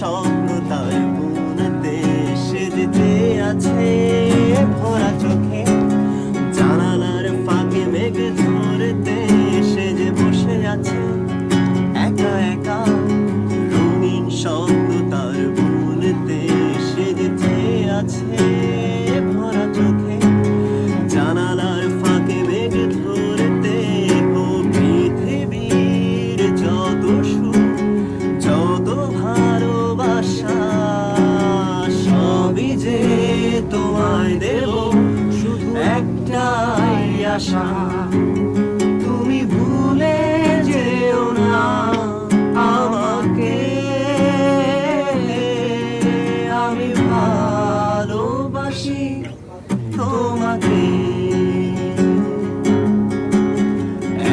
স্বপ্ন তার বুনতে সেজেতে আছে ভরা চোখে, জানালার ফাঁকে মেঘ ধরতে সেজে বসে আছে একা একা। রঙিন স্বপ্ন তার বুনতে সেজেতে আছে ভরা চোখে, জানালার ফাঁকে মেঘ ধরতে। ও পৃথিবীর যত সুখ যত ভালোবাসা সবই যে তোমায় দেব, শুধু একটাই আশা, তুমি ভুলে যেও না আমাকে। আমি ভালোবাসি তোমাকে।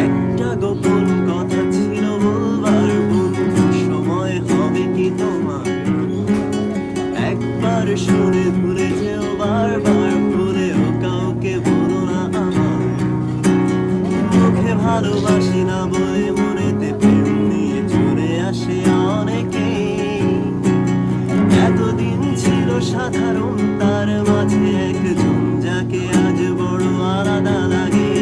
একটা গোপন কথা ছিল বলবার বন্ধু, সময় হবে কি তোমার? একবার শুনে ভুলে যেও, বারবার ভুলেও কাউকে বলো না আমার। মুখে ভালোবাসি না বলে মনেতে প্রেম নিয়ে চলে আসে অনেকেই। এতদিন ছিল সাধারণ, তার মাঝে একজন যাকে আজ বড় আলাদা লাগে।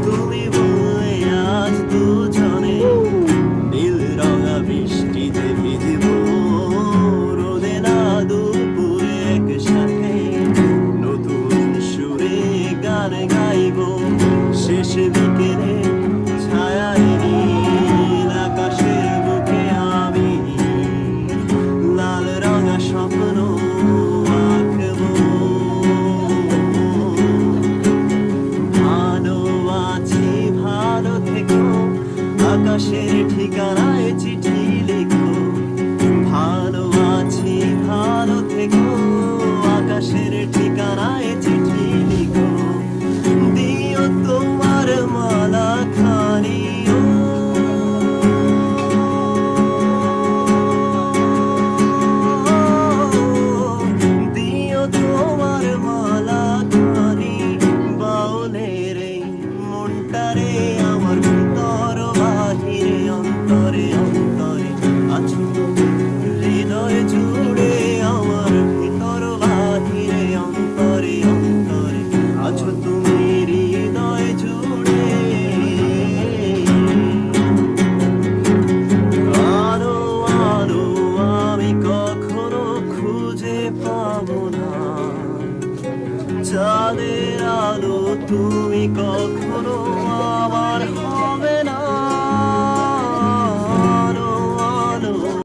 তুমি বললে আজ দুজনে নীল রঙা বৃষ্টিতে ভিজব, রোদে না দুপুরে একসাথে নতুন সুরে গান গাইব। শেষ বিকেলে ছায়ায় নীল আকাশের বুকে আমি লাল রঙা স্বপ্ন আঁকব। ভালো আছি ভালো থেকো, আকাশের ঠিকানায় চিঠি লেখো। ভালো আছি ভালো থেকো, আকাশের ঠিকানায় চিঠি লিখো। দিও তোমার মালা খানি, দিও তোমার মালা খানি, বাউলের এই মনটারে